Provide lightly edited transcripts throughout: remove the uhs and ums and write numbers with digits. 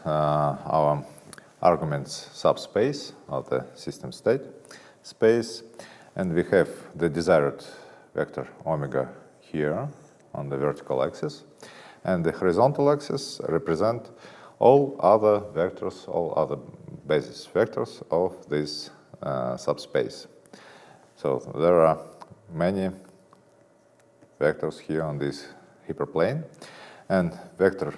our arguments subspace of the system state space, and we have the desired vector omega here on the vertical axis, and the horizontal axis represent all other vectors, all other basis vectors of this subspace. So there are many vectors here on this hyperplane, and vector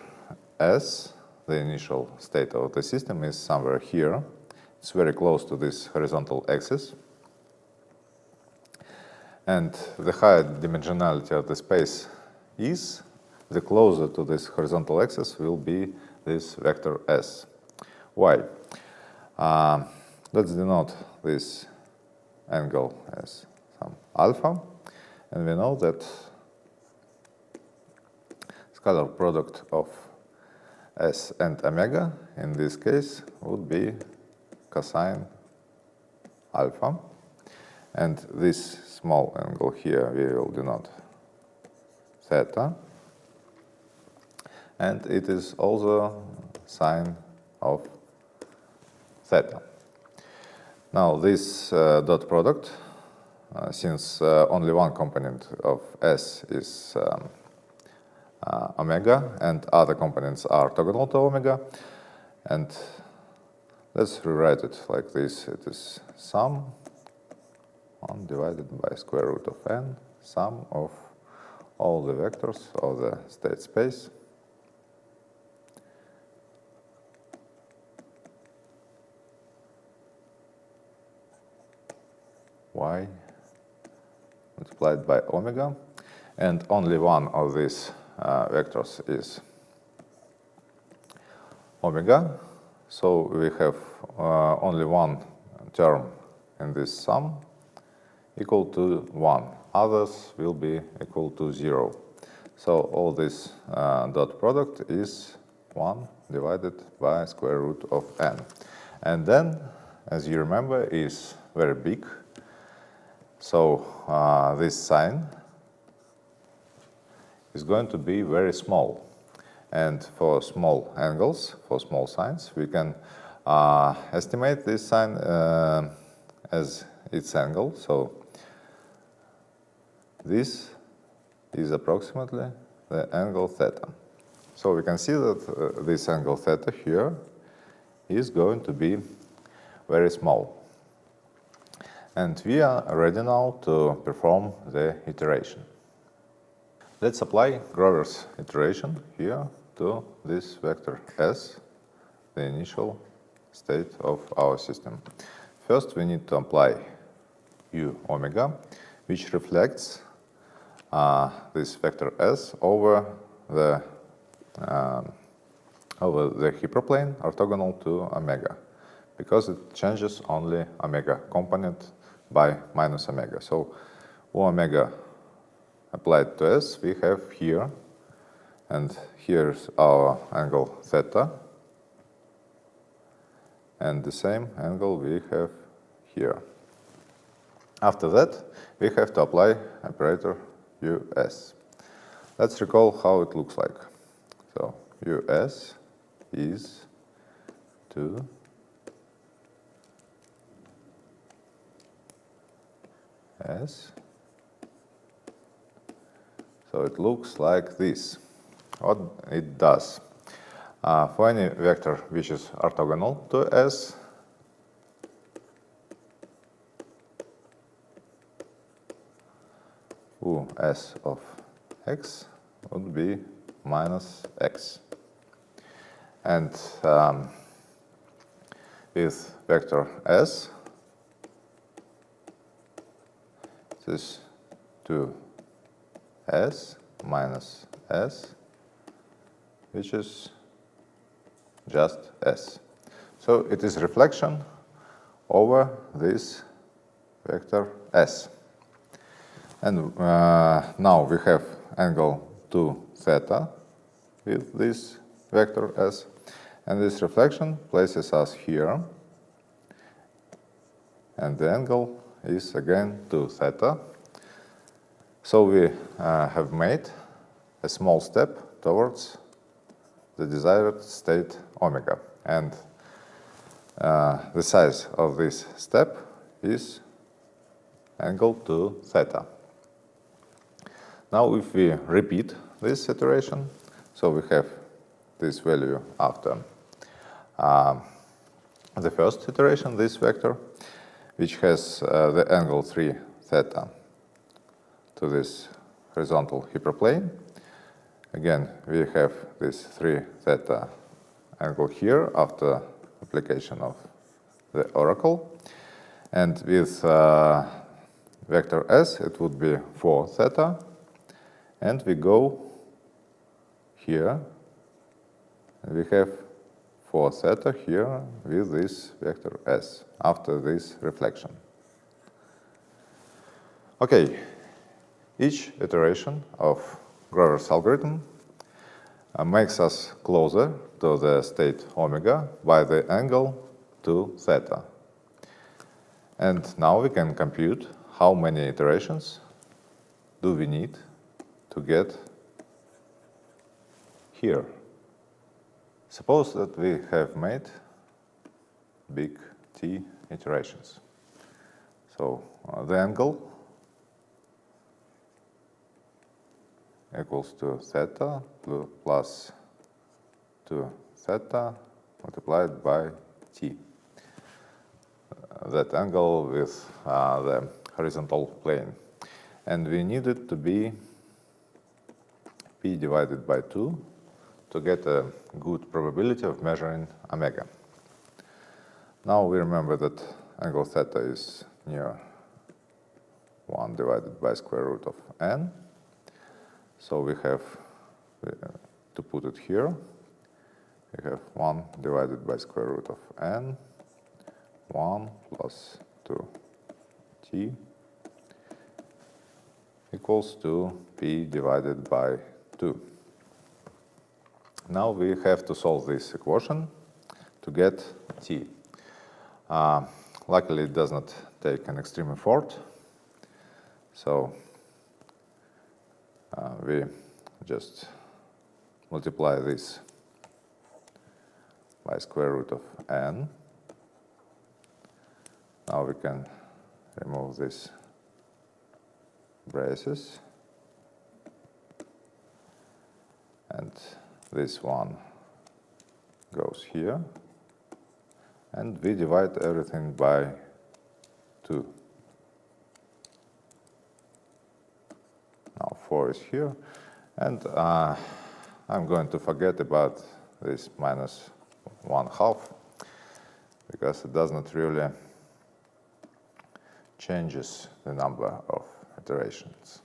S, the initial state of the system, is somewhere here. It's very close to this horizontal axis. And the higher dimensionality of the space is, the closer to this horizontal axis will be this vector S. Why? Let's denote this angle as some alpha, and we know that scalar product of S and omega in this case would be cosine alpha, and this small angle here we will denote theta, and it is also sine of theta. Now this dot product, since only one component of S is omega and other components are orthogonal to omega, and let's rewrite it like this. It is sum 1 divided by square root of n, sum of all the vectors of the state space y multiplied by omega, and only one of these vectors is omega, so we have only one term in this sum equal to 1. Others will be equal to 0. So all this dot product is 1 divided by square root of n. And then, as you remember, is very big. So this sign is going to be very small. And for small angles, for small signs, we can estimate this sign as its angle. So this is approximately the angle theta. So we can see that this angle theta here is going to be very small. And we are ready now to perform the iteration. Let's apply Grover's iteration here to this vector S, the initial state of our system. First, we need to apply u omega, which reflects this vector S over the hyperplane orthogonal to omega, because it changes only omega component by minus omega. So u omega applied to S we have here, and here's our angle theta, and the same angle we have here. After that, we have to apply operator us. Let's recall how it looks like. So us is 2 S. So it looks like this. What it does. For any vector which is orthogonal to S, S of x would be minus x. And with vector S, this 2s minus s, which is just s. So it is reflection over this vector s. And now we have angle 2 theta with this vector s, and this reflection places us here, and the angle is again 2 theta. So we have made a small step towards the desired state omega. And the size of this step is angle to theta. Now if we repeat this iteration, so we have this value after the first iteration, this vector, which has the angle 3 theta to this horizontal hyperplane. Again, we have this 3 theta angle here after application of the oracle. And with vector s, it would be 4 theta. And we go here, and we have 4 theta here with this vector s after this reflection. Okay, each iteration of Grover's algorithm makes us closer to the state omega by the angle to theta. And now we can compute how many iterations do we need to get here. Suppose that we have made big T iterations. So the angle equals to theta plus 2 theta multiplied by T. That angle with the horizontal plane. And we need it to be P divided by 2 to get a good probability of measuring omega. Now we remember that angle theta is near 1 divided by square root of n. So we have to put it here. We have 1 divided by square root of n, 1 plus 2t equals to p divided by 2. Now we have to solve this equation to get t. Luckily, it does not take an extreme effort. So we just multiply this by square root of n. Now we can remove these braces. And this one goes here. And we divide everything by 2. Now 4 is here. And I'm going to forget about this minus 1/2 because it does not really changes the number of iterations.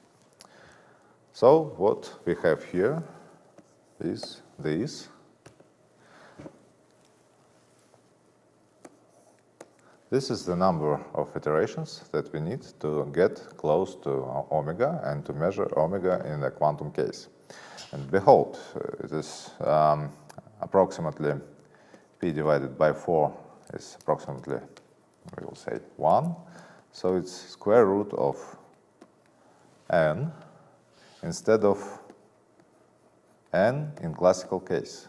So what we have here is this. This is the number of iterations that we need to get close to omega and to measure omega in the quantum case. And behold, it is approximately p divided by 4 is approximately, we will say, 1. So it's square root of n instead of n in classical case.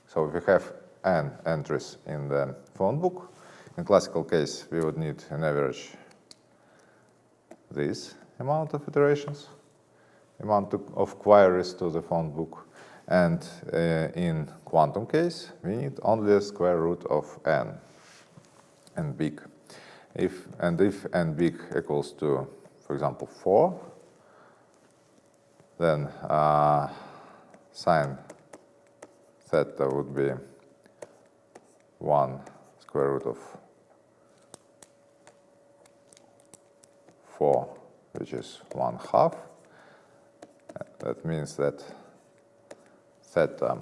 So if we have n entries in the phone book, in classical case we would need an average this amount of iterations, amount of queries to the phone book, and in quantum case we need only a square root of n big. If n big equals to, for example, 4, then sine theta would be 1 square root of 4, which is 1/2. That means that theta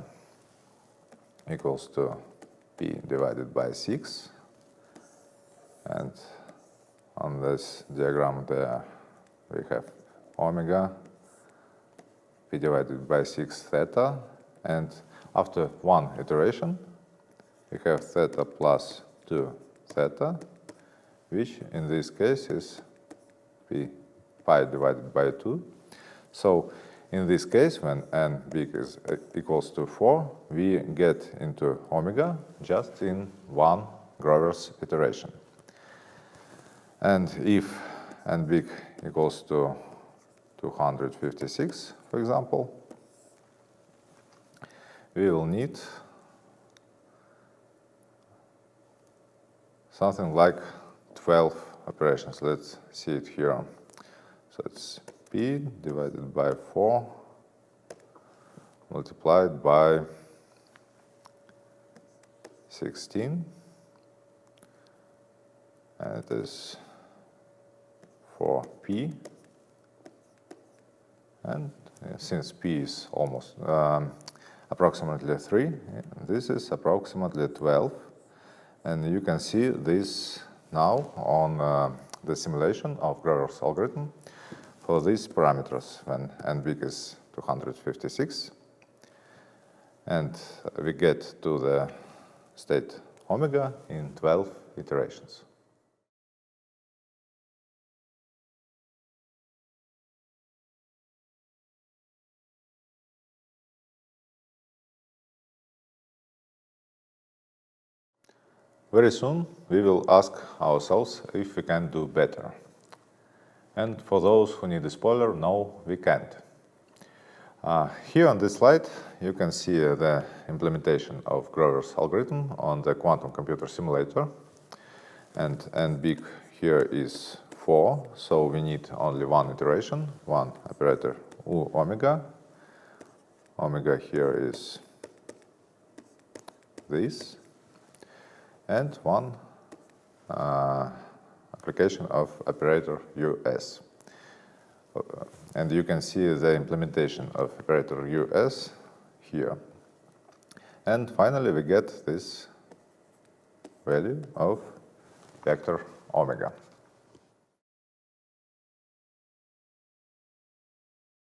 equals to p divided by 6. And on this diagram there we have omega p divided by 6 theta. And after one iteration we have theta plus 2 theta, which in this case is pi divided by 2. So In this case, when n big is equals to 4, we get into omega just in one Grover's iteration. And if n big equals to 256, for example, we will need something like 12 operations. Let's see it here. So it's p divided by 4 multiplied by 16, and it is 4p, and since p is almost approximately 3, this is approximately 12, and you can see this now on the simulation of Grover's algorithm for these parameters when n big is 256, and we get to the state omega in 12 iterations. Very soon we will ask ourselves if we can do better. And for those who need a spoiler, no, we can't. Here on this slide, you can see the implementation of Grover's algorithm on the quantum computer simulator. And n big here is 4, so we need only one iteration, one operator u omega. Omega here is this, and one application of operator us. And you can see the implementation of operator us here. And finally, we get this value of vector omega.